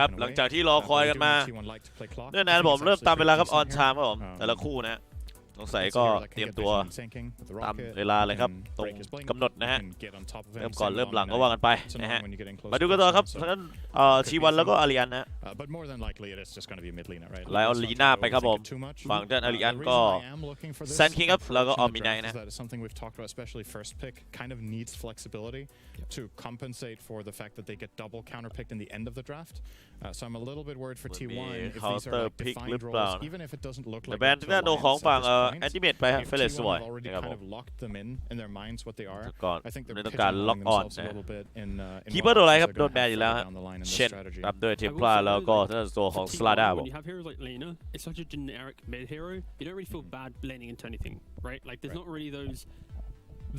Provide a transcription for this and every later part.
ครับหลังจากที่รอคอยกันมาเนื่องจากผมเริ่มตามเวลาครับออนไทม์ครับผมแต่ละคู่นะสงสัยก็เตรียมตัวตามเวลาเลยครับตรงกำหนดนะฮะเริ่มก่อนเริ่มหลังก็ว่ากันไปนะฮะมาดูกันต่อครับทั้งชีวันแล้วก็อาริอันนะไลออนลีน่าไปครับผมฝั่งด้านอาริอันก็แซนคิงครับแล้วก็ออมมิไนนะto compensate for the fact that they get double counterpicked in the end of the draft. So I'm a little bit worried for T1 if these are like defined roles, even if it doesn't look like the band ด้านของฝั่งUltimate ไปครับเฟลสวย already kind of locked them in their minds what they are. ก่อน I think ต้อง they're การล็อกออน a little bit in คีเปอร์ตัวอะไรครับโดนแบนอยู่แล้วเช่นตามด้วยเทมพลาแล้วก็ตัวของสลาด้าบอก When you have heroes like Lena, it's such a generic mid hero. You don't really feel bad laning into anything, right? Like there's not really those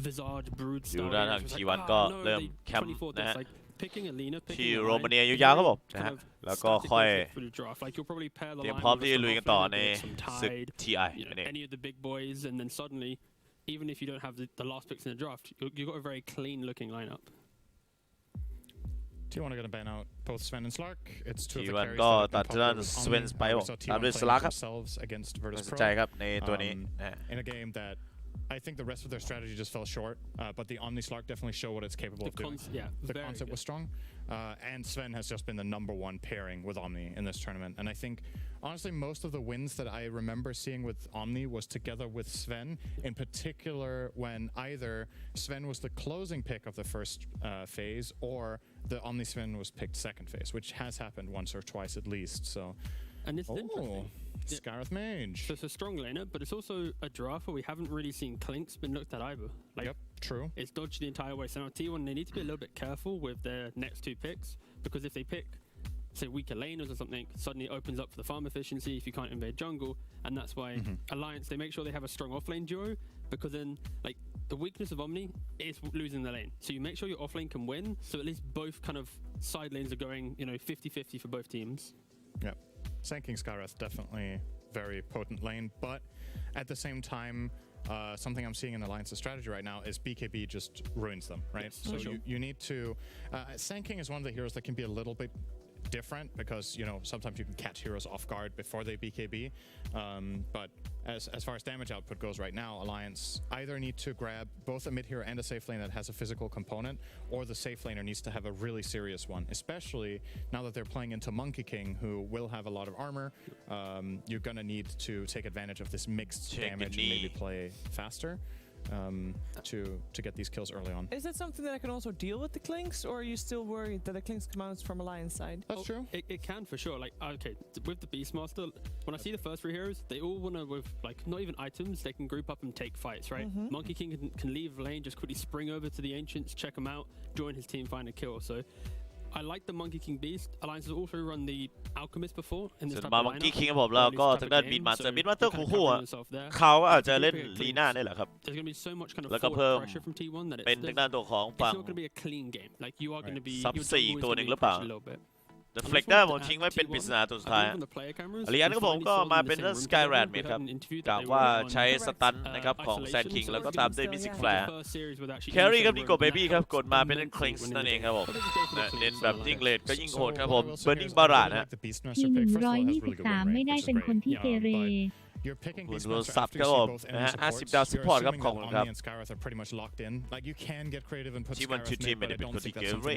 Visage brood อยู่ style ด้านทางชีวันก็เริ่มแคมป์นะฮะ picking a Lena ที่โรมาเนียยาวๆครับผมนะฮะแล้วก็ค่อยเตรียมพร้อมที่จะลุยกันต่อในศึก TI นั่นเอง any of the big boys and then suddenly even if you don't have the last picks in the draft you've got a very clean looking lineup T1 are going to ban out both Sven and Slark. It's two of the carries ก็ตัด ด้าน Sven ไปบอกตามด้วย Slark ครับ against Virtus สนใจครับในตัวนี้ in a game that I think the rest of their strategy just fell short, but the Omni Slark definitely show what it's capable of doing. The concept was strong, and Sven has just been the #1 pairing with Omni in this tournament. And I think, honestly, most of the wins that I remember seeing with Omni was together with Sven, in particular when either Sven was the closing pick of the first phase, or the Omni Sven was picked second phase, which has happened once or twice at least. So. And this is interesting. Scarith Mage. So it's a strong laner, but it's also a draft where we haven't really seen Clink's been looked at either. Like, yep, true. It's dodged the entire way. So now T1, they need to be a little bit careful with their next two picks, because if they pick, say, weaker laners or something, suddenly it opens up for the farm efficiency if you can't invade jungle, and that's why Alliance, they make sure they have a strong offlane duo, because then, like, the weakness of Omni is losing the lane. So you make sure your offlane can win, so at least both kind of side lanes are going, 50-50 for both teams. Yep. Sanking Scarith definitely very potent lane, but at the same time, something I'm seeing in Alliance's strategy right now is BKB just ruins them, right? Yes, so sure. you need to. Sanking is one of the heroes that can be a little bit different because sometimes you can catch heroes off guard before they BKB, but as far as damage output goes right now, Alliance either need to grab both a mid hero and a safe lane that has a physical component, or the safe laner needs to have a really serious one, especially now that they're playing into Monkey King, who will have a lot of armor. You're gonna need to take advantage of this mixed damage and maybe play faster. To get these kills early on. Is that something that I can also deal with the Clinks, or are you still worried that the Clinks come out from Alliance side? That's true. It can for sure. Like, okay, with the Beastmaster, when I see the first three heroes, they all want to, with like not even items, they can group up and take fights, right? Monkey King can leave lane, just quickly spring over to the Ancients, check them out, join his team, find a kill. So I like the Monkey King Beast. Alliance has also run the Alchemist before in this type of lineup. Monkey King ครับผมแล้วก็ทางด้านบินมาสเตอร์คู่เขาอาจจะเล่นลีน่าได้แหละครับแล้วก็เพิ่มเป็นทางด้านตัวของฝั่งซับ4ตัวหนึ่งหรือเปล่าแต่เฟล็กได้ผมทิ้งไว้เป็นปริศนาตัวสุดท้ายอาริอันก็ผมก็มาเป็นเรื่องสกายแรดเมดครับกล่าวว่าใช้สตันนะครับของแซนคิงแล้วก็ตามด้วยมิสิกแฟร์แครี่ครับนิโก้เบบี้ครับกดมาเป็นคลิงส์นั่นเองครับผมเน้นแบบยิ่งเลดก็ยิ่งโหดครับผมเบอร์นิงบารานะที่123ไม่ได้เป็นคนที่เกเรคุณรู้สับครับผมนะฮะ50 ดาวซัพพอร์ตครับของผมครับที่วันทูทีมไม่ได้เป็นคนที่เกเร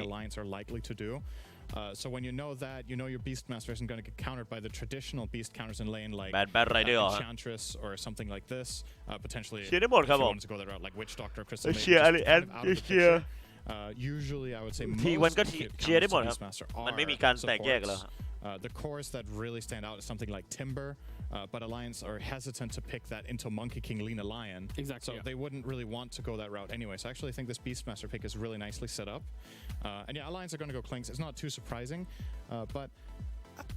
So when you know that, your Beastmaster isn't going to get countered by the traditional Beast counters in lane like Enchantress or something like this. Potentially, if you want to go that route, like Witch Doctor, Crystal Mage. Usually, I would say most Beastmaster are the cores that really stand out is something like Timber, but Alliance are hesitant to pick that into Monkey King Lena Lion. Exactly. So they wouldn't really want to go that route anyway. So I actually think this Beastmaster pick is really nicely set up. And yeah, Alliance are going to go Clinks. It's not too surprising, but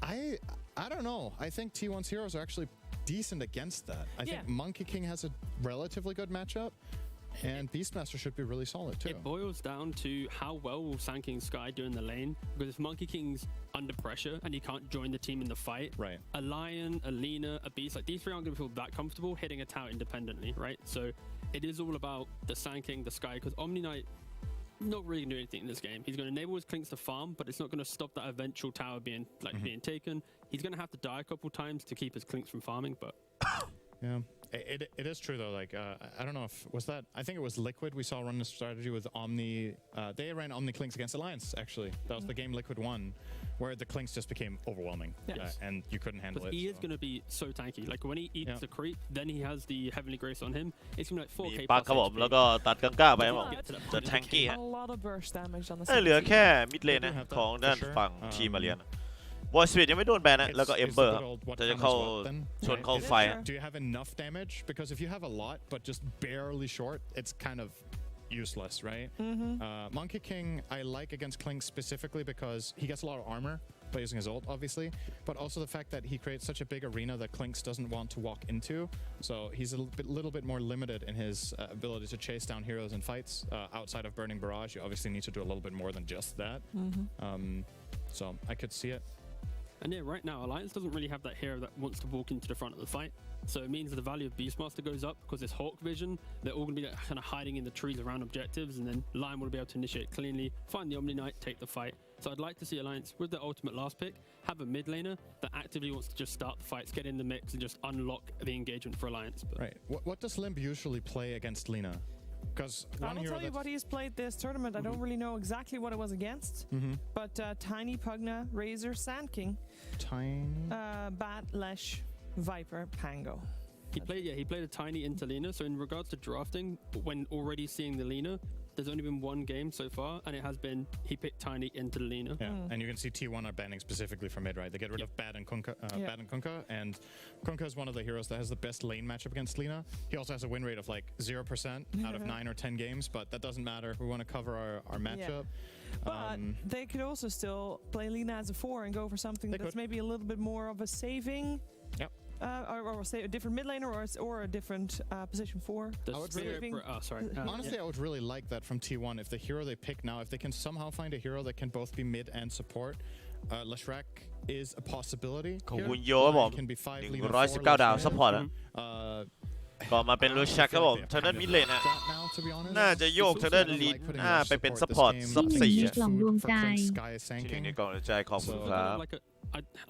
I don't know. I think T1's heroes are actually decent against that. I think Monkey King has a relatively good matchup. And Beastmaster should be really solid too. It boils down to how well will Sanking Sky do in the lane, because if Monkey King's under pressure and he can't join the team in the fight, right? A Lion, a Lena, a Beast, like these three aren't going to feel that comfortable hitting a tower independently, right? So it is all about the Sanking, the Sky, because Omni Knight, not really going to do anything in this game. He's going to enable his Clinks to farm, but it's not going to stop that eventual tower being being taken. He's going to have to die a couple times to keep his Clinks from farming, but... Yeah, it is true though. Like I don't know if was that. I think it was Liquid. We saw run this strategy with Omni. They ran Omni Clinks against Alliance. Actually, that was the game Liquid won, where the Clinks just became overwhelming, and you couldn't handle it. He is going to be so tanky. Like when he eats the creep, then he has the Heavenly Grace on him. It's going to be มี like 4K ปักครับผม แล้วก็ตัดกังก้าไปครับผม จะ A tanky ฮะ lot of burst damage on the เหลือ side. แค่มิดเลนนะของด้านฝั่งทีมมาเรียนบอยสปีดยังไม่โดนแบนนะแล้วก็เอมเบอร์ครับแต่จะเข้าชวนเข้าไฟ Do you have enough damage? Because if you have a lot but just barely short, it's kind of useless, right? Monkey King I like against Klink specifically because he gets a lot of armor by using his ult, obviously, but also the fact that he creates such a big arena that Klinks doesn't want to walk into, so he's a little bit more limited in his ability to chase down heroes in fights. Outside of Burning Barrage, you obviously need to do a little bit more than just that. So I could see it. And yeah, right now, Alliance doesn't really have that hero that wants to walk into the front of the fight. So it means that the value of Beastmaster goes up because this Hawk vision, they're all going to be kind of hiding in the trees around objectives, and then Lion will be able to initiate cleanly, find the Omni Knight, take the fight. So I'd like to see Alliance, with their ultimate last pick, have a mid laner that actively wants to just start the fights, get in the mix, and just unlock the engagement for Alliance. But right. What does Limp usually play against Lina? Because I will tell you what he's played this tournament. I don't really know exactly what it was against, but Tiny, Pugna, Razor, Sand King, Tiny, Bat, Lesh, Viper, Pango. He played a Tiny into Lina. So in regards to drafting, when already seeing the Lina, there's only been one game so far, and it has been he picked Tiny into Lina. Yeah, and you can see T1 are banning specifically for mid, right? They get rid of Bad and Kunkka, and Kunkka is one of the heroes that has the best lane matchup against Lina. He also has a win rate of like 0% out of 9 or 10 games, but that doesn't matter. We want to cover our matchup. But they could also still play Lina as a 4 and go for something that's maybe a little bit more of a saving. Yep. Or say a different mid laner or a different position 4. Honestly, I would really like that from T1 if the hero they pick now, if they can somehow find a hero that can both be mid and support. Leshrac is a possibility. ของคุณโยครับผม119 ดาวซัพพอร์ตก็มาเป็นลูชักครับผมทางด้านมิดเลนน่าจะโยกทางด้านลีนไปเป็นซัพพอร์ตซับ4ที่1ในกล่องดวงใจ ที่1ในกล่องดวงใจขอบคุณครับ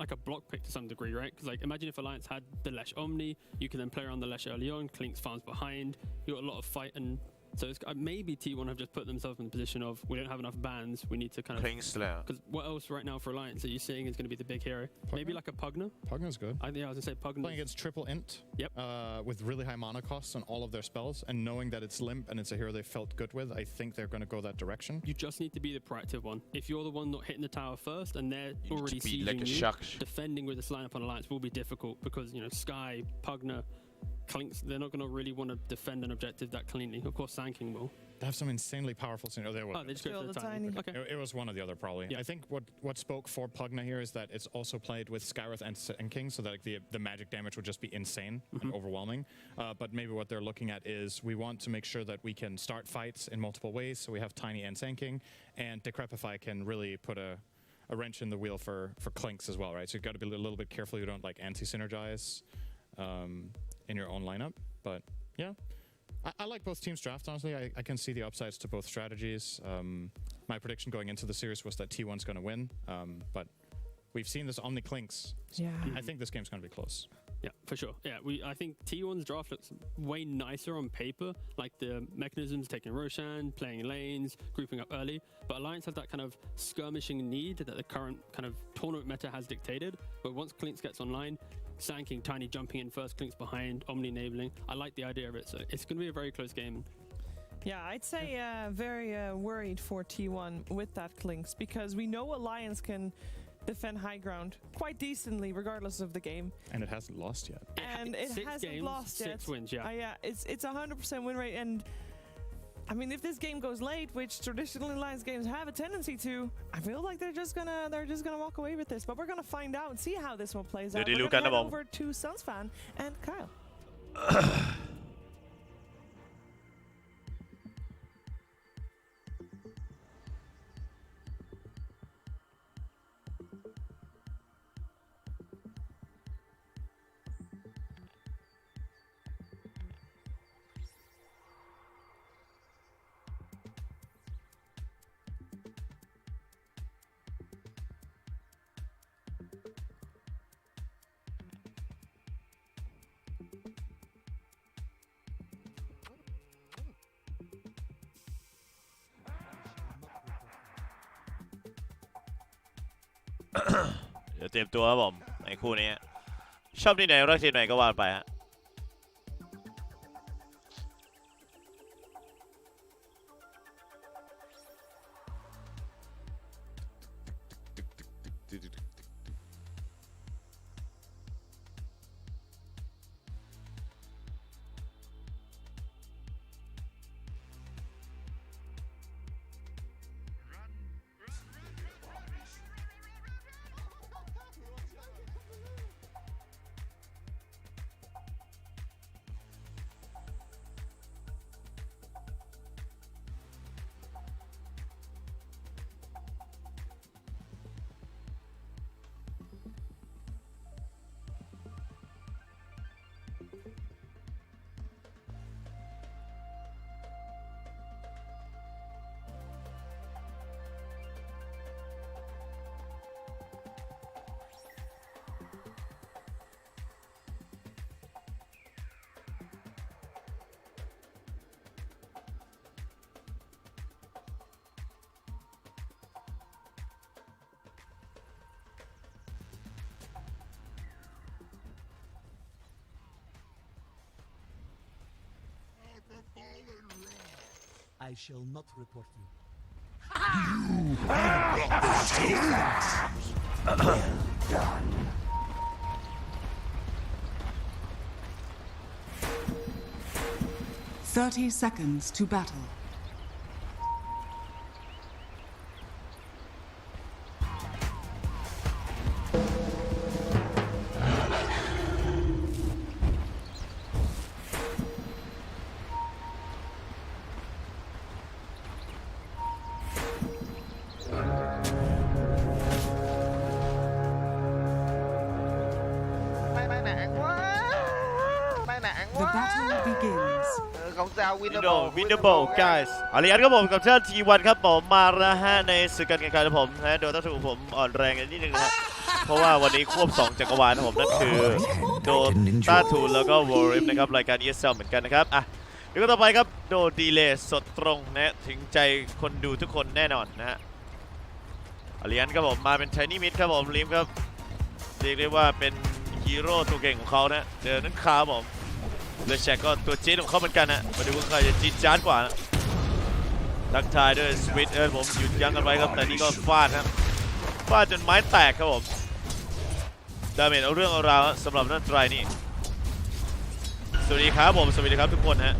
like a block pick to some degree, right? Because like imagine if Alliance had the Lesh Omni, you can then play around the Lesh early on, Klinks farms behind, you got a lot of fight, and so it's, maybe T1 have just put themselves in the position of we don't have enough bans, we need to kind of... Because what else right now for Alliance are you seeing is going to be the big hero? Pugna? Maybe like a Pugna? Pugna's good. I was going to say Pugna. Playing against triple int yep. With really high mana costs on all of their spells, and knowing that it's Limp and it's a hero they felt good with, I think they're going to go that direction. You just need to be the proactive one. If you're the one not hitting the tower first and they're already sieging you, defending with this lineup on Alliance will be difficult because, you know, Sky, Pugna, Klinks, they're not going to really want to defend an objective that cleanly. Of course, Sand King will. They have some insanely powerful scenario. They just go for the Tiny. Okay. It was one or the other, probably. Yeah. I think what spoke for Pugna here is that it's also played with Skywrath and King, so that like, the magic damage would just be insane and overwhelming. But maybe what they're looking at is we want to make sure that we can start fights in multiple ways. So we have Tiny and Sand King, and Decrepify can really put a wrench in the wheel for Klinks as well, right? So you've got to be a little bit careful you don't like anti-synergize in your own lineup. But yeah, I like both teams' drafts, honestly. I can see the upsides to both strategies. My prediction going into the series was that T1's going to win, but we've seen this Omni Klinks. So yeah. I think this game's going to be close. Yeah, for sure. Yeah, I think T1's draft looks way nicer on paper, like the mechanisms, taking Roshan, playing lanes, grouping up early. But Alliance has that kind of skirmishing need that the current kind of tournament meta has dictated. But once Klinks gets online, Sand King, Tiny jumping in first, Klinks behind, Omni enabling. I like the idea of it, so it's going to be a very close game. Yeah, I'd say very worried for T1 with that Klinks, because we know Alliance can defend high ground quite decently regardless of the game. And it hasn't lost yet. And it hasn't lost yet. 6 wins, yeah. Yeah, it's 100% win rate, and I mean, if this game goes late, which traditionally Alliance games have a tendency to, I feel like they're just gonna walk away with this. But we're gonna find out and see how this one plays out. We're gonna head over to Sunsfan and Kyle. เดี๋ยวเตรียมตัวครับผมในคู่นี้ชอบที่ไหนรักที่ไหนก็ว่าไปฮะI shall not report you. Done. Thirty seconds to battle. The battle begins. Winnable guys อาริยันครับผมกับเจ้าทีวันครับผมมาแล้วฮะในศึกการแข่งขันของผมนะโดยต้องถูกผมอ่อนแรงกันนิดนึงนะฮะเพราะว่าวันนี้ควบ2จักรวาลของผมนั่นคือโดต้าทูแล้วก็วอริมนะครับรายการ ESL เหมือนกันนะครับอ่ะเดี๋ยวก็ต่อไปครับโดดีเลย์สดตรงนะถึงใจคนดูทุกคนแน่นอนนะฮะอาริยันครับผมมาเป็นไทนี่มิดครับผมลิมครับเรียกได้ว่าเป็นฮีโร่ตัวเก่งของเขานะเจอนั้นคาผมเลแชกก็ตัวจี๊ดของเขาเหมือนกันนะมาดูว่าใครจะจี๊ดจ๊าดกว่านะทักทายด้วยสวิตผมหยุดยั้งกันไว้ครับแต่นี่ก็ฟาดนะฟาดจนไม้แตกครับผมดาเมจเอาเรื่องเอาราวสำหรับนั่นไตรนี่สวัสดีครับผมสวัสดีครับทุกคนฮะ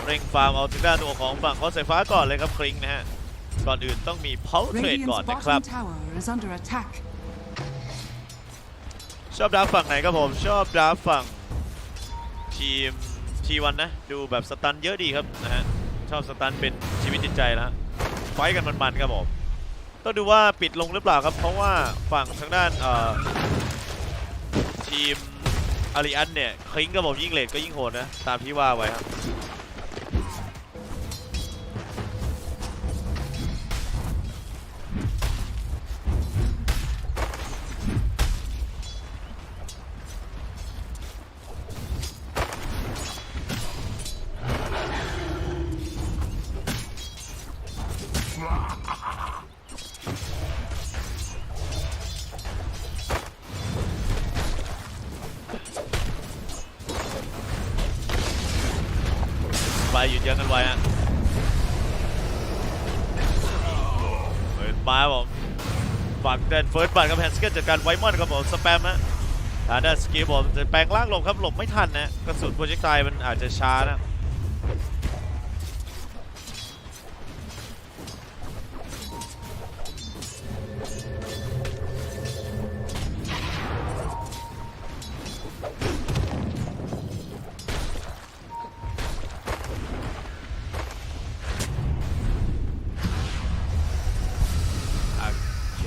เร่งฟาร์มเอาถึงด้านตัวของฝั่งเขาสายฟ้าก่อนเลยครับคริงนะฮะก่อนอื่นต้องมีเพาเทรดก่อน Radiant's นะครับ bottom tower is under attack. ชอบดราฟฝั่งไหนครับผมชอบดราฟฝั่งทีมT1นะดูแบบสตันเยอะดีครับนะฮะชอบสตันเป็นชีวิตจิตใจแล้วไฟกันมันๆครับผมต้องดูว่าปิดลงหรือเปล่าครับเพราะว่าฝั่งทางด้านทีมอาริอันเนี่ยคลิงกับผมยิ่งเลทก็ยิ่งโหดนะตามที่ว่าไว้ครับหยุดยั้งกันไว้ฮะเปิดมาผมฝั่งเดินเฟิร์สบัตกับแฮนสเกิลจัดการไวมอนครับผมสแปมฮะด้านสกิลผมจะแปลงร่างลงครับหลบไม่ทันนะกระสุนโปรเจกต์ไทมันอาจจะช้านะ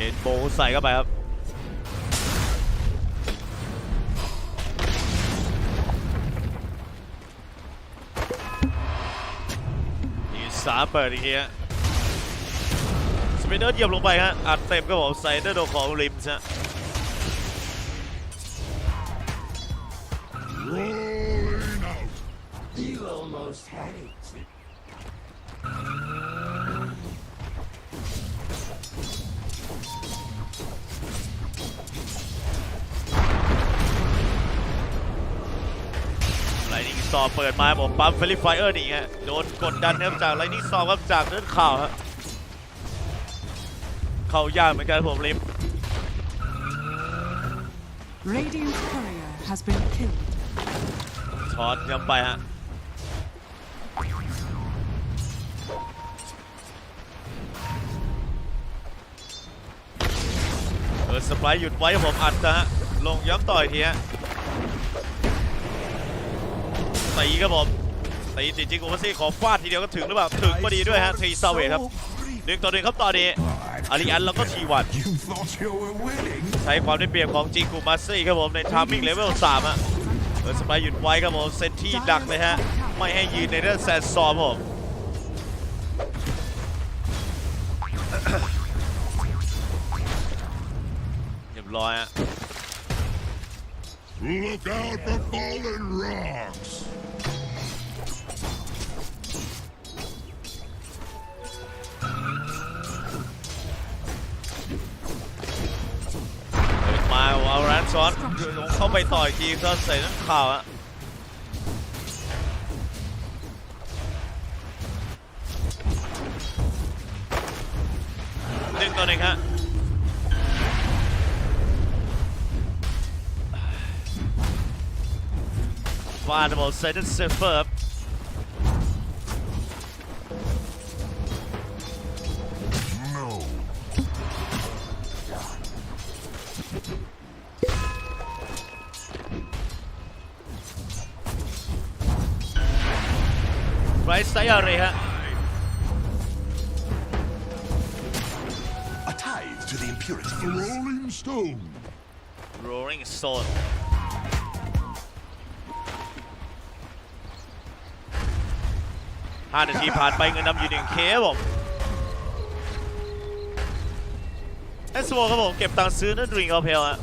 เห็นโบใส่เข้าไปครับนี่3เปิดอีกทีฮะสปินเนอร์เหยียบลงไปฮะอัดเต็มก็บอกใส่ด้วยโดของริมฮะ ซอเปิดมาผมปั๊มเฟลิฟไฟเออร์นี่ฮะโดนกดดันครับจากไลนิ่งซอครับจากเนื้อข่าวฮะเข้ายากเหมือนกันผมริม Radiant courier has been killed. ช็อตย้ำไปฮะสไปร์หยุดไว้ผมอัดนะฮะลงย้ำต่อยทีฮะตีครับผมตีจริงๆโอเวอร์ซี่ขอฟาดทีเดียวก็ถึงหรือเปล่าถึงพอดีด้วยฮะทีซาเวทครับ1-1ครับตอนนี้อาริอันแล้วก็ทีวันใช้ความได้เปรียบของจิงกูมาซี่ครับผมในทามมิ่งเลเวล3ฮะสไปร์หยุดไว้ครับผมเซนที่ดักเลยฮะไม่ให้ยืนในเรื่องแซนซอมผมเรียบร้อยฮะ Look out for fallen rocks. มาเอาแรนซ้อนเข้าไปต่อยทีก็ใส่นักข่าวอะ1-1ฮะฟาดบอลเซนเซฟเฟอร์ไรส์ไซอารีฮะ A tithe to the impurity. Rolling stone. Rolling Stone 5 นาทีผ่านไปเงินนำอยู่1Kครับผมเอสโวครับผมเก็บตังค์ซื้อนั่นริงเอาเพลฮะ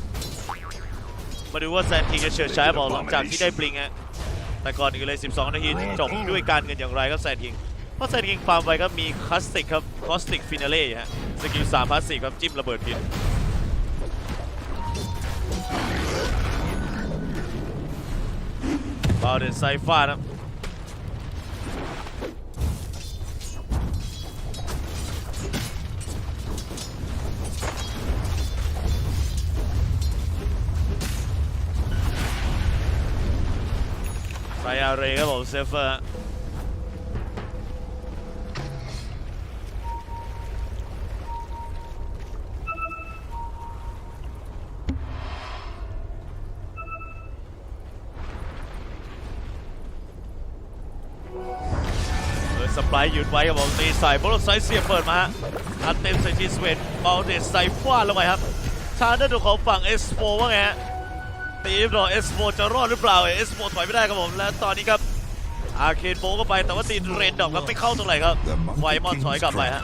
มาดูว่าแซนคิงจะเฉิดฉายบอลหลังจากที่ได้บลิงฮะแต่ก่อนอื่นเลย12 นาทีจบด้วยการเงินอย่างไรครับแซนคิงเพราะแซนคิงฟาร์มไปครับมีคลาสติกครับคอสติกฟินาเล่ฮะสกิล3พาสซีฟครับจิ้มระเบิดพิษบอลเดนไซฟ้าครับไซอาเรครับผมเซฟเฟอร์สไปร์หยุดไว้ครับผมตีใส่บอลไซเสียบเปิดมาอัดเต็มใส่ทีสเวตบอลเดสใส่ฟาดลงไปครับทางด้านของฝั่งเอสโฟว่าไงฮะตีรอเอสโฟจะรอดหรือเปล่าเอสโฟถอยไม่ได้ครับผมและตอนนี้ครับอาร์เคนโบก็ไปแต่ว่าตีเรนดอกครับไม่เข้าตรงไหนครับไวมอนถอยกลับไปฮะ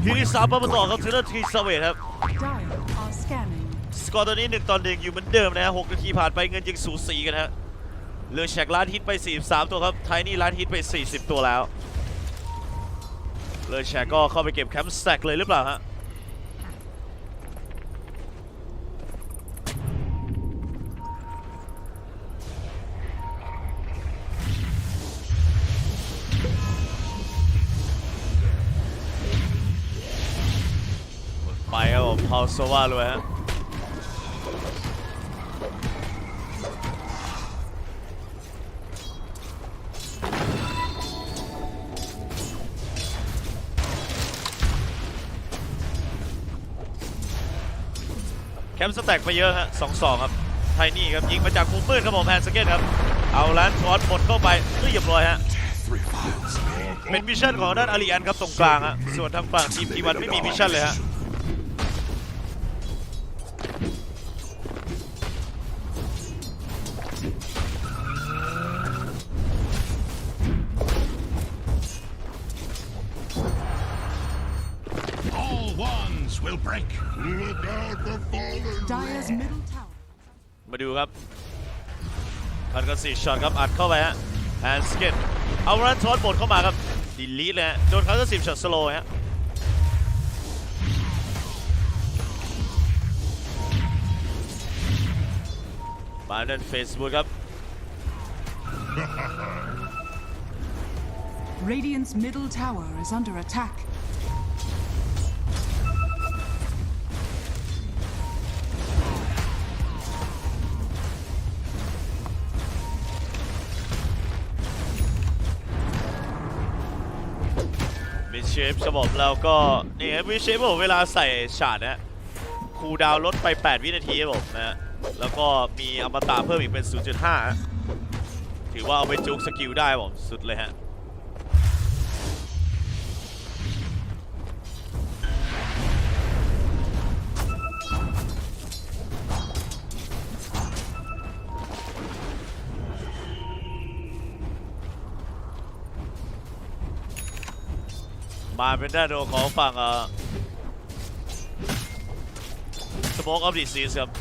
ทีนี้3 มาต่อครับทีละทีสเวตครับ Dire are scanning. สกอร์ตัวนี้1-1อยู่เหมือนเดิมนะฮะ6 นาทีผ่านไปเงินยังสูสีกันฮะเลือแชกล้านฮิตไป43 ตัวครับไทนี่ล้านฮิตไป40 ตัวแล้วเลยแชร์ก็เข้าไปเก็บแคมป์แซกเลยหรือเปล่าฮะไปครับผมพาวโซวาเลยฮะแคมป์สแต็กไปเยอะฮะ 2-2 ครับไทนี่ครับยิงมาจากมุมมืดครับผมแฮนด์สเก็ตครับเอาแลนด์ฟอร์ดหมดเข้าไปเรียบร้อยฮะเป็นมิชชั่นของด้านอาริอันครับตรงกลางฮะส่วนทางฝั่งทีมทีวันไม่มีมิชชั่นเลยฮะWill break. Look out for fallen. Dire's middle tower. มาดูครับคันกระสีช็อตครับอัดเข้าไปฮะแฮนด์สเก็ตเอาแลนด์ฟอร์ดหมดเข้ามาครับดีลีทเลยฮะโดนคันกระสีช็อตสโลว์ฮะมาเดินเฟซบุ๊กครับ Radiant's middle tower is under attack.มิดเชฟครับผมแล้วก็นี่ครับมิดเชฟผมเวลาใส่ฉาดนะคูลดาวน์ลดไป8 วินาทีครับผมนะแล้วก็มีอมตะเพิ่มอีกเป็น 0.5 ถือว่าเอาไปจุกสกิลได้ผมสุดเลยฮะมาเป็นด้านของฝั่งสโมกออฟดิซีสครับ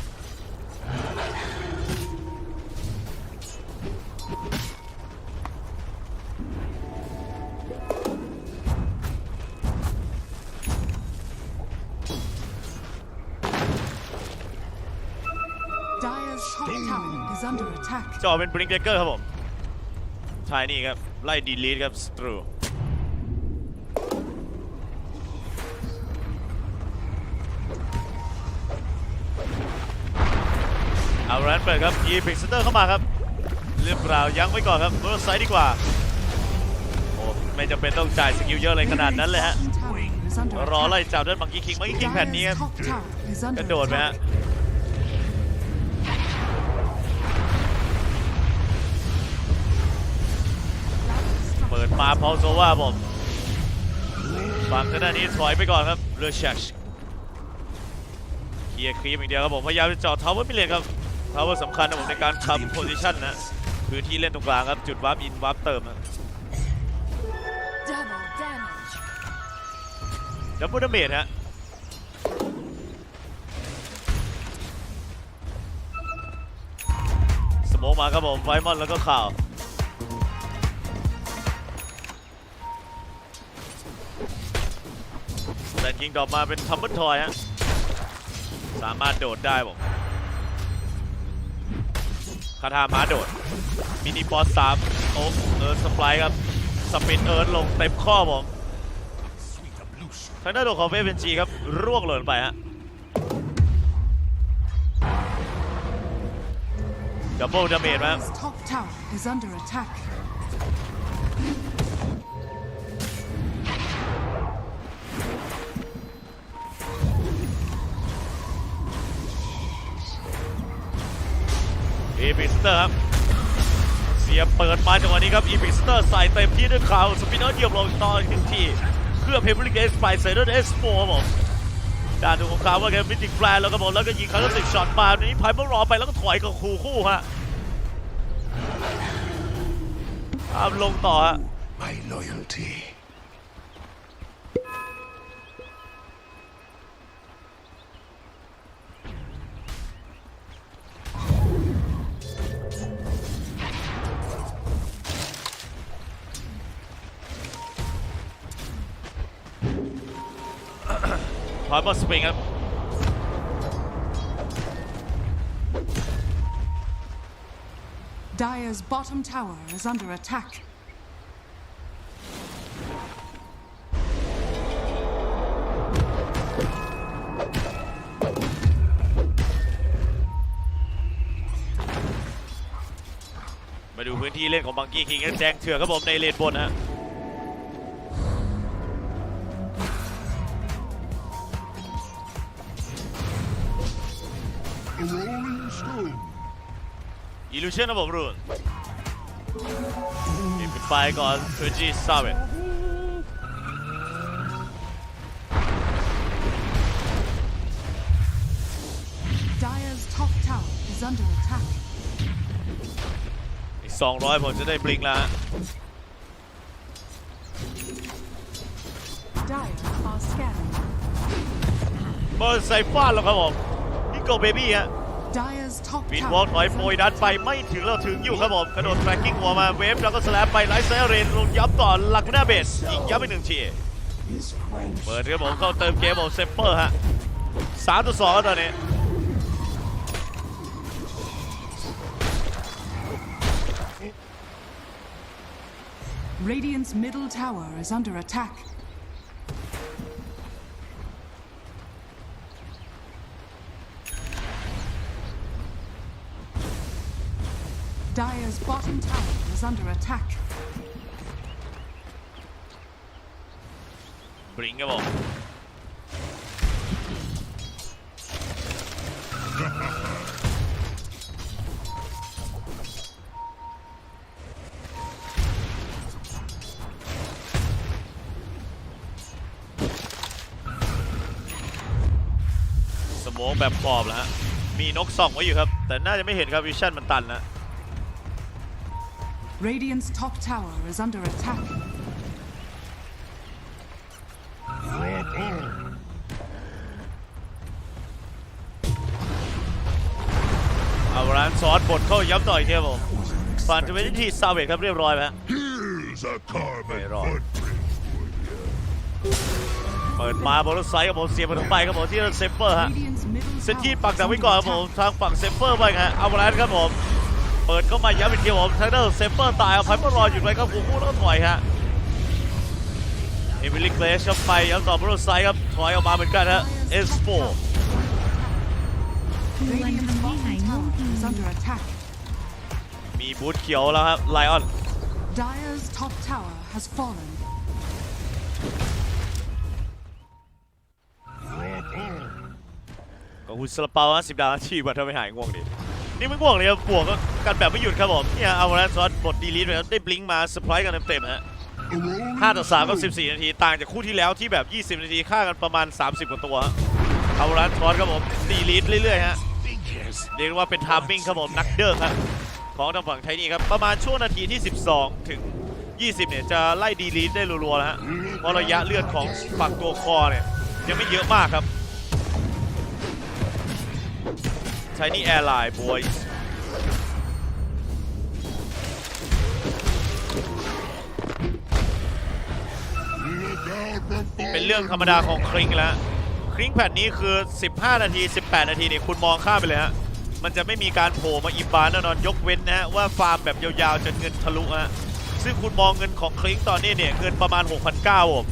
จะออกเป็นบริงเกอร์ครับผมทายนี่ครับไล่ดีลีทครับสตรูเอาแรนเปิดครับยีพิกเซนเตอร์เข้ามาครับเรียบร้อยยั้งไว้ก่อนครับบนไซด์ดีกว่าโอ้ไม่จำเป็นต้องจ่ายสกิลเยอะเลยขนาดนั้นเลยฮะรอไล่จับด้วยมังกี้คิงแผ่นนี้ครับกระโดดไหมฮะเปิดมาพอโซว่าผมฝั่งด้านนี้ถอยไปก่อนครับเรือแชชเคลียร์ครีมอย่างเดียวครับผมพยายามจะเจาะทาวเวอร์มิเลนครับทาวเวอร์สำคัญนะผมในการทำโพซิชันนะพื้นที่เล่นตรงกลางครับจุดวาร์ปอินวาร์ปเติมดับเบิลดาเมจฮะสโมกมาครับผมไฟมอนแล้วก็ข่าวแต่ยิงดอกมาเป็นทัมเบิลทอยฮะสามารถโดดได้ผมคาถาม้าโดดมินิบอส3โอ้สปายครับสปินลงเต็มข้อผมทางด้านของเวฟเวนจีครับร่วงหล่นไปฮะดับเบิลดาเมจมั้ยอีพิสเตอร์ครับเสียเปิดมาจังหวะนี้ครับอีพิสเตอร์ใส่เต็มที่ด้วยข่าวสปินเนอร์เดียบลงต่ออีกทีเพื่อเพเปอร์เกสไปใส่ด้วยเอสโฟผมด้านของข่าวว่าแกมิติกแฟร์แล้วก็บอกแล้วก็ยิงคาร์ลติกช็อตมานี้ไพ่เมื่อรอไปแล้วก็ถอยกับคู่ฮะลงต่อฮะ My loyaltyพอยบอลสปริงครับDire's bottom tower is under attack. มาดูพื้นที่เล่นของบังกี้คิงแดงเถื่อนครับผมในเลนบนฮะอิลูชันนะผมรุ่นปิดไปก่อนเทอร์จีซาเวตอีก200ผมจะได้บลิงแล้วบอลใส่ฟาดแล้วครับผมนี่โกเบบี้ฮะวินวอลถอยโปรยดันไปไม่ถึงแล้วถึงอยู่ครับผมกระโดดแทร็กกิ้งหัวมาเวฟแล้วก็สแลปไปไลท์ไซเรนลงย้ำต่อหลักหน้าเบสยิงย้ำไป1 ทีเปิดครับผมเข้าเติมเกมผมเซปเปอร์ฮะ3-2ตอนนี้ Radiant's middle tower is under attack. Dire's bottom tower is under attack. บลิงครับผมสโมกแบบขอบแล้วฮะมีนกส่องไว้อยู่ครับแต่น่าจะไม่เห็นครับวิชั่นมันตันนะ Radiant's top tower is under attack. เอาร้านซอสบดเข้าย้ำต่อยครับผมฟันจะเป็นที่ซาเวตครับเรียบร้อยไหมฮะ Here's a carbon Right on. footprint. เปิดมาบอลลูนไซด์ครับผมเสียบมาถึงไปครับผมที่เซฟเฟอร์ฮะ Radiant's middle เซนที่ tower ปัก is ดักไว้ under ก่อนครับผม attack. ทางฝั่งเซฟเฟอร์ไปฮะเอาร้านครับผมเปิดเข้ามาย้ำอีกทีผมทางด้านเซฟเฟอร์ตายเอาไพ่มารออยู่ไว้ครับคู่แล้วก็ถอยฮะเอมิลี่เกรชครับไปย้ำต่อบอลลูนไซด์ครับถอยออกมาเหมือนกันฮะ S4 คือวัน Radiant's ทำให้หาย bottom ง่วง tower ที is under attack. มีบูทเขียวแล้วครับไลออน Dire's top tower has fallen. ก็คุณสลับเปา10 ดาวที่มาทำให้หายง่วงดินี่ไม่ง่วงเลยครับบวกกันแบบไม่หยุดครับผมเนี่ยเอาแล้วซอสบดดีลีทไปแล้วได้บลิงก์มาเซอร์ไพรส์กันเต็มๆฮะ 5-3 กับ 14 นาทีต่างจากคู่ที่แล้วที่แบบ 20 นาทีฆ่ากันประมาณ 30 กว่าตัวฮะเอาร้านซอสครับผมดีลีทเรื่อยๆฮะเรียกว่าเป็นทามมิ่งครับผมนักเดิร์ครับของทางฝั่งไทยนี่ครับประมาณช่วงนาทีที่ 12 ถึง 20 เนี่ยจะไล่ดีลีทได้รัวๆแล้วฮะเพราะระยะเลือดของฝั่งตัวคอเนี่ยยังไม่เยอะมากครับไทยนี่แอร์ไลน์บอยส์เป็นเรื่องธรรมดาของคริงแล้วคริงแพทนี้คือ15 นาที 18 นาทีเนี่ยคุณมองข้ามไปเลยฮะมันจะไม่มีการโผล่มาอิบานแน่นอนยกเว้นนะฮะว่าฟาร์มแบบยาวๆจนเงินทะลุฮะซึ่งคุณมองเงินของคริงตอนนี้เนี่ยเงินประมาณ 6,900 ผม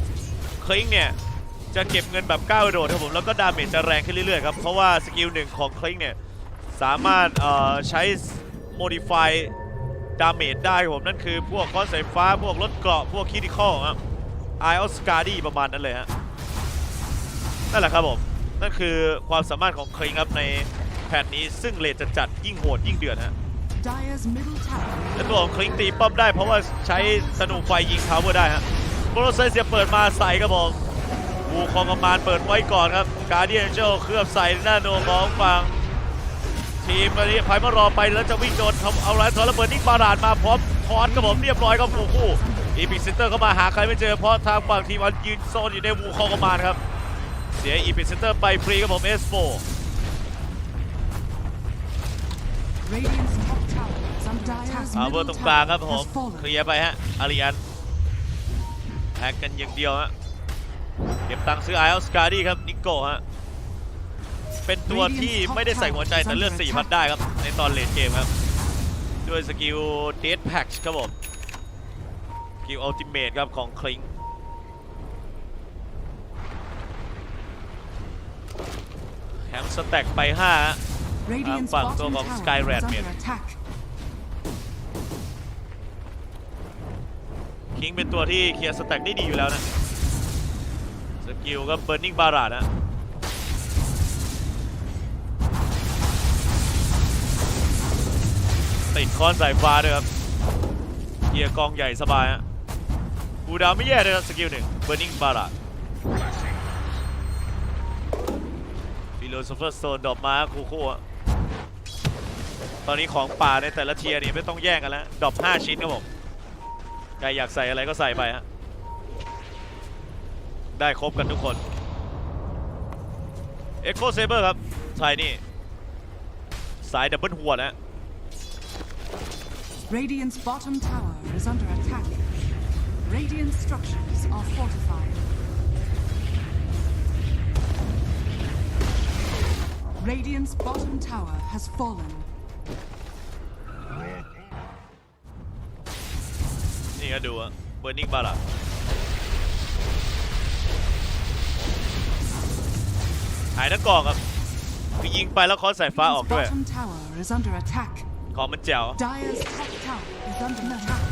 คริงเนี่ยจะเก็บเงินแบบก้าวกระโดดครับผมแล้วก็ดาเมจจะแรงขึ้นเรื่อยๆครับเพราะว่าสกิลหนึ่งของคริงเนี่ยสามารถใช้ modify ดาเมจได้ครับผมนั่นคือพวกค้อนสายฟ้าพวกลดเกราะพวกคิติคอลครับEye of Scardy ประมาณนั้นเลยฮะนั่นแหละครับผมนั่นคือความสามารถของคริงครับในแพทนี้ซึ่งเลทจะจัดยิ่งโหดยิ่งเดือดฮะ Dire's middle tower และตัวของคริงตีป้อมได้เพราะว่าใช้ธนูไฟยิงทาวเวอร์ได้ฮะโปรโซเซียเปิดมาใส่ครับผมวูคองกำมานเปิดไว้ก่อนครับการ์เดียนเจลเคลือบใส่หน้าโนของฝั่งทีมนี้พายมารอไปแล้วจะวิ่งโดนเอาไรทอนระเบิดนิ่งบาราดมาพร้อมทอนครับผมเรียบร้อยครับคู่อีพิกเซนเตอร์เข้ามาหาใครไม่เจอเพราะทางฝั่งทีมมันยืนโซนอยู่ในวูคองกำมานครับเสียอีพิกเซนเตอร์ไปฟรีครับผม S4 Radiant's top tower is under attack. เอาเบอร์ตรงกลางครับผมเคลียร์ไปฮะอาริอันแฮกกันอย่างเดียวฮะเก็บตังค์ซื้อไอออสการ์ดี้ครับนิโก้ฮะเป็นตัวที่ไม่ได้ใส่หัวใจแต่เลือด 4,000 ได้ครับในตอนเลนเกมครับด้วยสกิลเดดแพ็กครับผมสกิลอัลติเมทครับของคลิงแฮมสแต็กไป5ฮะ Radiant'sฝั่ง bottom ตัวของ tower is Skyrat under เนี่ย attack. คิงเป็นตัวที่เคลียร์สแต็กได้ดีอยู่แล้วนะสกิลก็เบิร์นนิ่งบาราดนะติดค้อนสายฟ้าด้วยครับเกียร์กองใหญ่สบายฮะบูดาวไม่แย่เลยครับสกิลหนึ่งเบิร์นนิ่งบาราดฟิโลโซเฟอร์สโตนดอกมาคู่ตอนนี้ของป่าในแต่ละเทียร์นี่ไม่ต้องแย่งกันแล้วดรอป5 ชิ้นครับผมใครอยากใส่อะไรก็ใส่ไปฮะได้ครบกันทุกคน Echo Saber ครับไทยนี่สายดับเบิลหัวนะ Radiant's bottom tower is under attack. Radiant structures are fortified. Radiant's bottom tower has fallen. นี่ก็ดูอะ เบิร์นิ่งบาร์หายทั้งกองครับคือยิงไปแล้วคอสสายฟ้าออกด้วย Bottom tower is under attack. ของมันแจ๋ว Dire's top tower is under attack.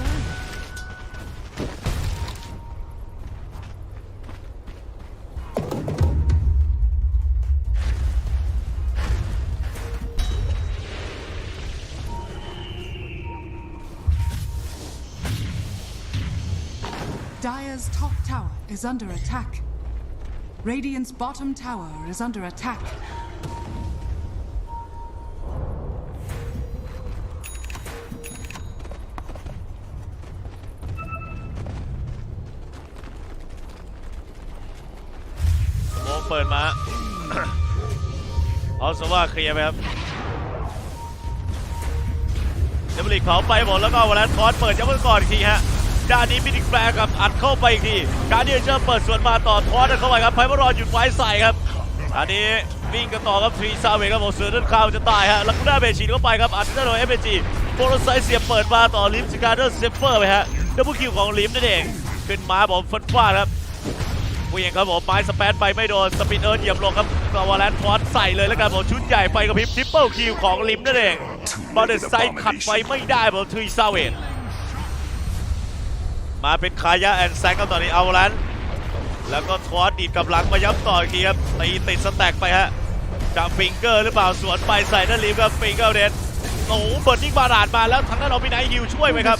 Dire's top tower is under attack. Radiant's bottom tower is under attack. โมเปิดมา เอาสว่าเคลียร์ไปครับเดบิลิกเขาไปหมดแล้วก็วันนั้นคอสเปิดย้ำกันก่อนอีกทีฮะด้านนี้มินิแฟร์กับอัดเข้าไปอีกทีการเดียเจอเปิดสวนมาต่อทอสเข้าไปครับไพมารอหยุดไว้ใส่ครับอันนี้วิ่งกันต่อครับทรีซาเวครับผมเสือเดินข้าวจะตายฮะลักด้าเบชีเข้าไปครับอัดได้โดยFPGโปรไซเสียบเปิดมาต่อลิมสการ์เดอร์เซฟเฟอร์ไปฮะดับเบิลคิวของลิมนั่นเองขึ้นมาผมฟันฟาดครับผู้หญิงครับผมไม้สเปนไปไม่โดนสปินเอิร์ธเหยียบลงครับกวาแลนด์ฟอสใส่เลยแล้วกันผมชุดใหญ่ไปกับพิบทริปเปิลคิวของลิมนั่นเองบอลเดอร์ไซด์ขัดไฟไม่ได้ผมทรีซาเวมาเป็นคายาแอนแซงครับตอนนี้เอาแล้วแล้วก็ทอสดีดกับหลังมาย้ำต่ออีกทีครับตีติดสแต็กไปฮะจะฟิงเกอร์หรือเปล่าสวนไปใส่นั่นลิฟครับฟิงเกอร์เดนโอ้โหเบิร์ดนิ่งบาราดมาแล้วทางนั้นเอาไปไหนฮิวช่วยไหมครับ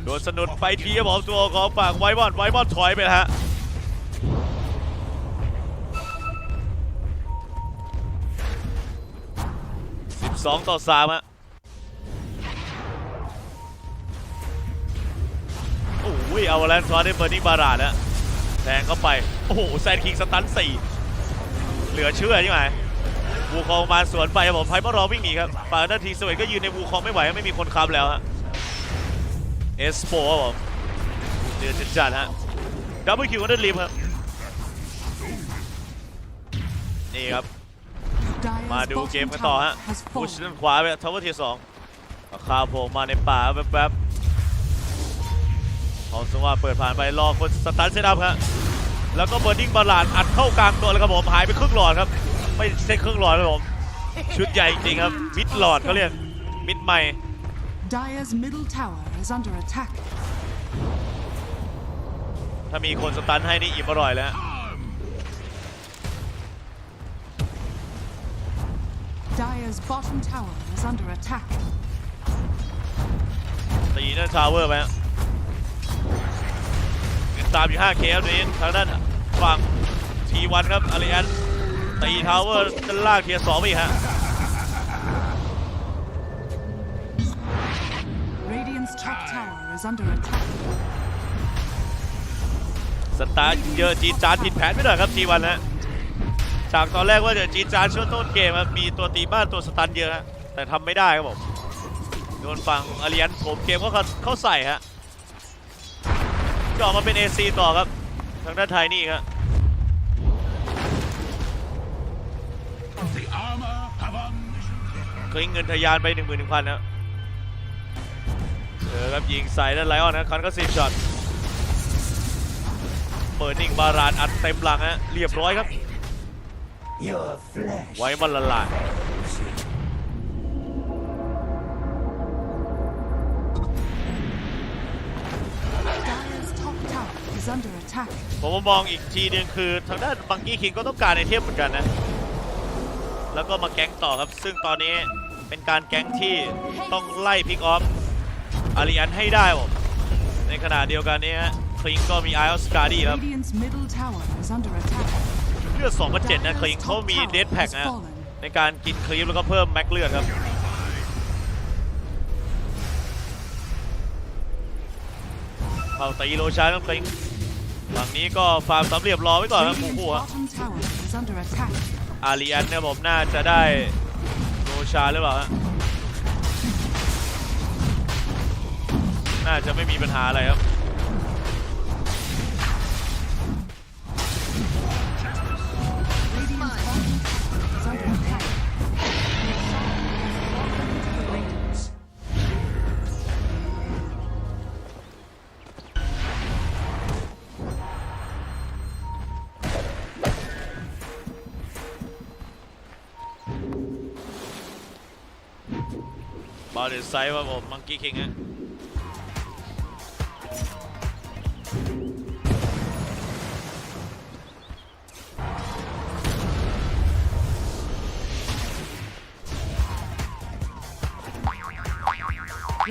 โดนสนุนไปทีครับผมตัวของฝั่งไวบอนถอยไปฮะ12-3ฮะโอ้ยเอาแล้วทอสได้เบิร์ดนิ่งบาราดนะแทงเข้าไปโอ้โหแซนคิงสตัน4เหลือเชื่อใช่ไหมวูคองมาสวนไปครับผมไพมารอวิ่งหนีครับป่านาทีสวีทก็ยืนในวูคองไม่ไหวไม่มีคนค้ำแล้วฮะเอสโปครับผมเดือดจัดฮะดับเบิลคิวกันด้วยลิมครับนี่ครับมาดูเกมกันต่อฮะพุชด้านขวาไปทาวเวอร์ที2ข่าวโผล่มาในป่าแป๊บของสว่าเปิดผ่านไปรอคนสตันเซตอัพครับแล้วก็เบิร์ดดิ้งบาลานอัดเข้ากลางตัวแล้วครับผมหายไปครึ่งหลอดครับไม่ใช่ครึ่งหลอดครับผมชุดใหญ่จริงครับมิดหลอดเขาเรียกมิดใหม่ Dire's middle tower is under attack. ถ้ามีคนสตันให้นี่อิ่มอร่อยแล้ว Dire's bottom tower is under attack. ตีนั่นทาวเวอร์ไปตามอยู่ 5K ครับนี้ทางด้านฝั่ง T1 ครับอาริแอนตีทาวเวอร์ด้านล่างเทียร์ 2ไปอีกฮะ Radiant's top tower is under attack. สตาร์เยอะจีจานผิดแผนไม่หน่อยครับ T1 ฮะจากตอนแรกว่าจะจีจานช่วงต้นเกมมีตัวตีบ้านตัวสตันเยอะฮะแต่ทำไม่ได้ครับผมโดนฝั่งอาริแอนผมเกมก็เข้าใส่ฮะออกมาเป็น AC ต่อครับทางด้านไทยนี่ครับคลิงเงินทะยานไป 11,000 นะครับยิงใส่ด้านไลออนนะคันก็10 ช็อตเปิดนิ่งบารานอัดเต็มหลังฮะเรียบร้อยครับไว้มันละลายผมมองอีกทีนึงคือทางด้านบังกี้คิงก็ต้องการไอเทมเหมือนกันนะแล้วก็มาแก๊งต่อครับซึ่งตอนนี้เป็นการแก๊งที่ต้องไล่พิกออฟอาริอันให้ได้ผมในขณะเดียวกันนี้คลิงก็มีไอออสการ์ดี้ครับเลือด 2,700 นะคลิงเขามีเดดแพ็กนะในการกินคลิปแล้วก็เพิ่มแม็กเลือดครับเข้าตีโลชาร์ครับคลิงฝั่งนี้ก็ฟาร์มสามเหลี่ยมรอไว้ก่อนครับคู่ฮะอาริแอนเนี่ยผมน่าจะได้โรชาหรือเปล่าฮะน่าจะไม่มีปัญหาอะไรครับ บอลเดนไซด์ว่าผมมังกี้คิงฮะ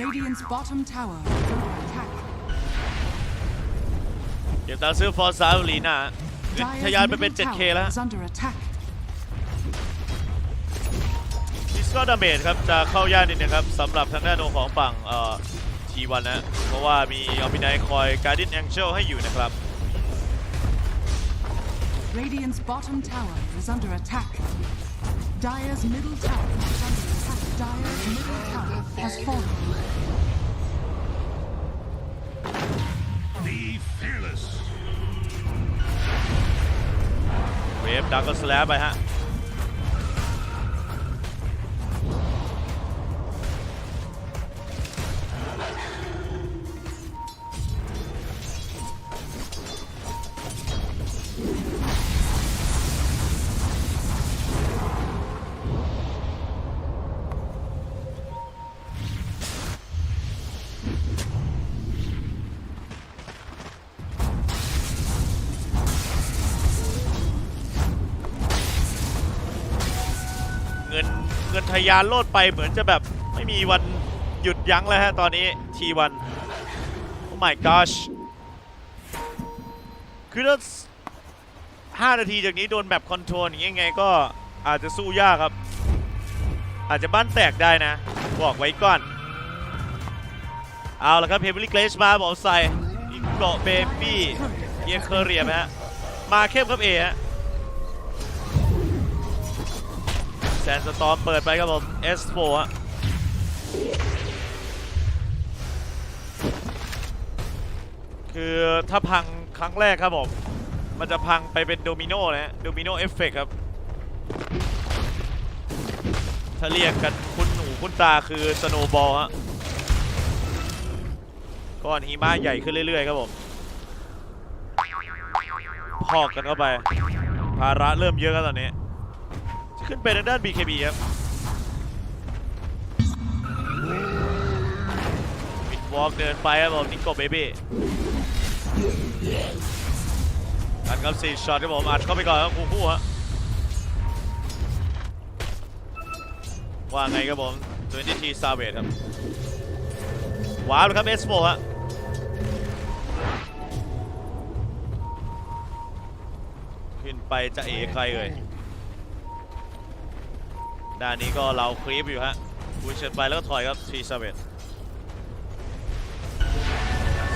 Radiant's bottom tower is under attack. เก็บตังค์ซื้อฟอร์ซ่าลีน่าทะยานไปเป็น Dyer's middle7K tower แล้ว is under attack. ดิสโก้ดาเมจครับจะเข้ายากนิดนึงครับสำหรับทางด้านของฝั่งT1 นะเพราะว่ามีออมินายคอยการ์ดินแองเจิลให้อยู่นะครับ Radiant's bottom tower is under attack. Dyer's middle tower is under attack. Dyer's middle tower has fallen. Be fearless. เวฟดักก็สแลปไปฮะเงินทะยานโลดไปเหมือนจะแบบไม่มีวันหยุดยั้งแล้วฮะตอนนี้ T1 โอ้ my gosh คือถ้า5 นาทีจากนี้โดนแบบคอนโทรลอย่างไงก็อาจจะสู้ยากครับอาจจะบ้านแตกได้นะบอกไว้ก่อนเอาละครับเฮมิลี่เกรชมาบอกใส่อินโกเบบี้เอียเคอร์เรียมฮะมาเข้มครับเอฮะแซนสตอร์มเปิดไปครับผม S4 ฮะคือถ้าพังครั้งแรกครับผมมันจะพังไปเป็นโดมิโนนะโดมิโนเอฟเฟกต์ครับถ้าเรียกกันคุณหูคุณตาคือสโนว์บอลฮะก้อนหิมะใหญ่ขึ้นเรื่อยๆครับผมพอกกันเข้าไปภาระเริ่มเยอะกันตอนนี้ขึ้นไปทางด้าน BKB ครับวิดวอล์กเดินไปครับผมนิโก้เบบี้กันครับ4ช็อตครับผมอัดเข้าไปก่อนครับคู่ฮะว่าไงครับผม20 ซาเวทครับว้าวเลยครับ S4 ฮะขึ้นไปจะเอใครเลยด้านนี้ก็เราคลิปอยู่ฮะวุ้นเชิญไปแล้วก็ถอยครับทีซาเวต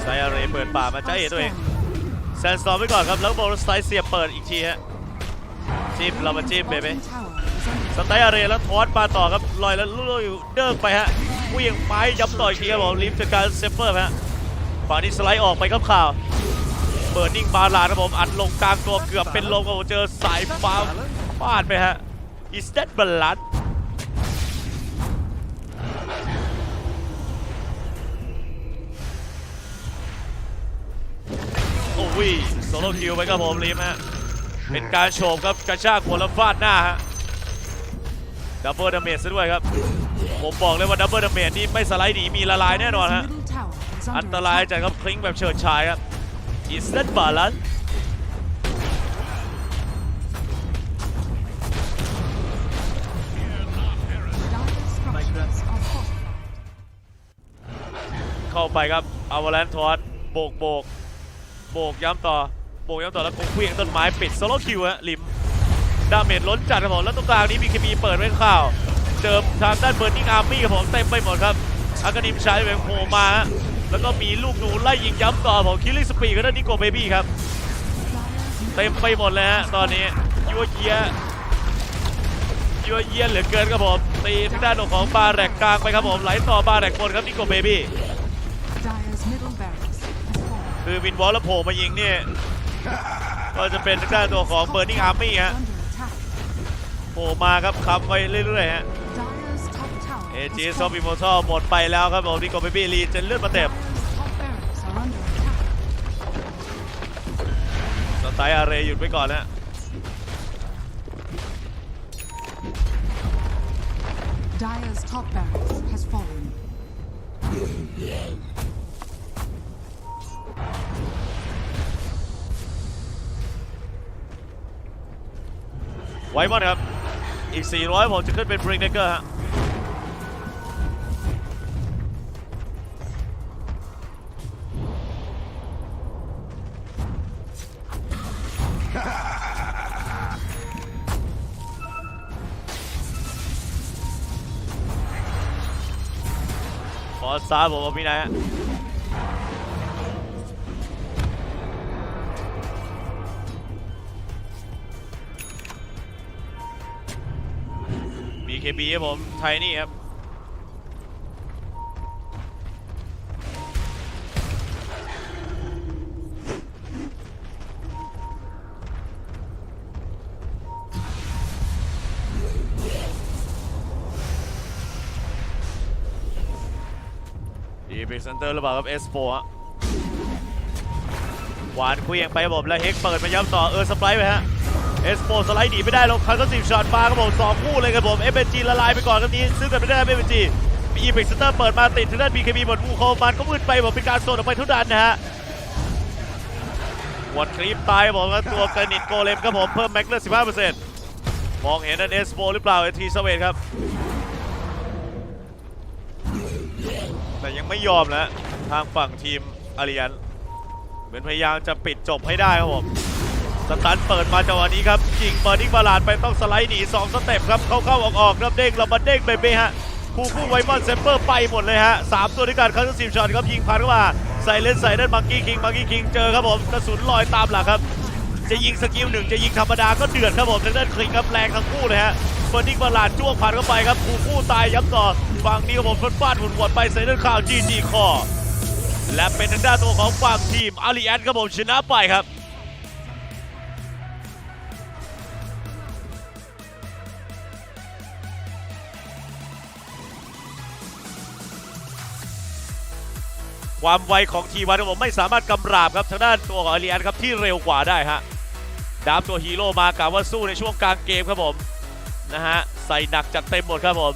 ไซอาเรเปิดป่ามาจ้าเอตัวเองแซนสตอร์มไปก่อนครับแล้วโบลสไตล์เสียบเปิดอีกทีฮะจิ้มเรามาจิ้มเบเบ้สไตล์อาเรแล้วทอสมาต่อครับลอยแล้วลุยเดินไปฮะวิ่งไม้ย้ำต่ออีกทีครับผมลิฟต์จากการเซฟเฟอร์ฮะฝั่งนี้สไลด์ออกไปครับข่าวเปิดนิ่งบาลาครับผมอัดลงกลางตัวเกือบเป็นลมครับผมเจอสายฟ้าฟาดไปฮะIs that blood โอ้ยโซโล่คิวไปครับผมลิมฮะเป็นการโฉบครับกระชากหัวแล้วฟาดหน้าฮะดับเบิลดาเมจซะด้วยครับผมบอกเลยว่าดับเบิลดาเมจนี่ไม่สไลด์หนีมีละลายแน่นอนฮะอันตรายจัดครับคลิงแบบเฉิดฉายครับ Is that bloodเข้าไปครับอวาแลนทอสโบกย้ำต่อแล้วคงเคลื่อนต้นไม้ปิดโซโล่คิวฮะริมดาเมจล้นจัดครับผมแล้วตรงกลางนี้มีเคมีเปิดไว้ข่าวเดิมทางด้านเบิร์นนิ่งอาร์มี่ครับผมเต็มไปหมดครับอากานิมชายเป็นโผล่มาฮะแล้วก็มีลูกหนูไล่ยิงย้ำต่อผมคิลลิ่งสปีดก็ได้นิโก้เบบี้ครับเต็มไปหมดเลยฮะตอนนี้ยัวเยียเหลือเกินครับผมตีทางด้านของบาแรกกลางไปครับผมไหลต่อบาแรกบนครับนิโก้เบบี้คือวินวอลแล้วโผล่มายิงเนี่ยก็จะเป็นทางด้านตัวของเบิร์นิ่งอาร์มี่ฮะโผล่มาครับค้ำไว้เรื่อยๆฮะเอจีซอฟอิโมทัลหมดไปแล้วครับผมนิโก้เบบี้รีเจนเลือดมาเต็มสไตล์อาเรย์หยุดไว้ก่อนนะ Dire's top barracks has fallen. ไว้มอนครับอีก400ผมจะขึ้นเป็นบริงเนเกอร์ฮะขอซ้ายผมเอาพี่นายฮะKB ครับผมไทนี่ครับดีเบรกเซนเตอร์หรือเปล่าครับ S4 ฮะหวานคุยยังไปครับผมแล้วเฮกเปิดมาย้ำต่อสไปร์ไปฮะS4 สไลด์หนีไม่ได้ลงคันก็10ช็อตมาครับผม2คู่เลยครับผม FNG ละลายไปก่อนครับนี้ซื้อกันไม่ได้ FNG มี EPEX Center เปิดมาติดทางด้าน BKB หมดวูคอมันก็มืดไปผมเป็นการโซนออกไปทุกด้านนะฮะวัดคลิปตายครับผมแล้วตัวกระนิดโกเลมครับผมเพิ่มแม็กเลือด 15% มองเห็นนั่น S4 หรือเปล่าทีสเวทครับแต่ยังไม่ยอมนะทางฝั่งทีมอาริยันเหมือนพยายามจะปิดจบให้ได้ครับผมสตันเปิดมาจังหวะนี้ครับยิงเปิดดิ้งบาลาดไปต้องสไลด์หนี2สเต็ปครับเข้าออกครับเด้งเรามาเด้งเบฮะคู่ไวมอนเซมเปอร์ไปหมดเลยฮะ3ตัวด้วยกันเขาจะ10ช็อตครับยิงผ่านเข้ามาใส่เลนใส่ด้านมังกี้คิงเจอครับผมกระสุนลอยตามหลังครับจะยิงสกิล1จะยิงธรรมดาก็เดือดครับผมทางด้านคลิงครับแรงทั้งคู่เลยฮะเปิดดิ้งบาลาดจ้วงผ่านเข้าไปครับคู่ตายย้ำต่อฝั่งนี้ครับผมฟาดหุ่นหวดไปใส่ด้านข่าว GG คอและเป็นทางด้านตัวของฝั่งทีมอาริแอนครับผมชนะไปครับความไวของทีวันครับผมไม่สามารถกำราบครับทางด้านตัวของอาริแอนครับที่เร็วกว่าได้ฮะดามตัวฮีโร่มากะว่าสู้ในช่วงกลางเกมครับผมนะฮะใส่หนักจัดเต็มหมดครับผม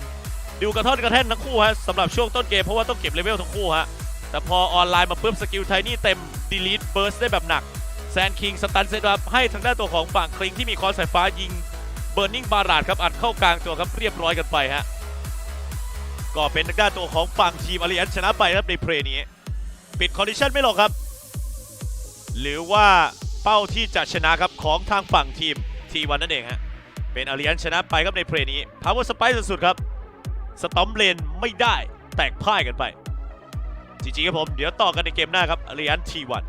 ดูกระท่อนกระแท่นทั้งคู่ฮะสำหรับช่วงต้นเกมเพราะว่าต้องเก็บเลเวลทั้งคู่ฮะแต่พอออนไลน์มาปุ๊บสกิลไทนี่เต็มดีลีทเบิร์สได้แบบหนักแซนคิงสตันเซตครับให้ทางด้านตัวของฝั่งคลิงที่มีคอนสายฟ้ายิงเบิร์นิ่งบาราดครับอัดเข้ากลางตัวครับเรียบร้อยกันไปฮะก็เป็นทางด้านตัวของฝั่งทีมอาริแอนชนะไปครับในเพลย์นี้ปิดคอนดิชันไม่ลงครับหรือว่าเป้าที่จะชนะครับของทางฝั่งทีมT1นั่นเองฮะเป็นอาริแอนชนะไปครับในเพลย์นี้พาวเวอร์สไปซ์สุดๆครับสตอมเลนไม่ได้แตกพ่ายกันไปจริงๆครับผมเดี๋ยวต่อกันในเกมหน้าครับอาริแอนT1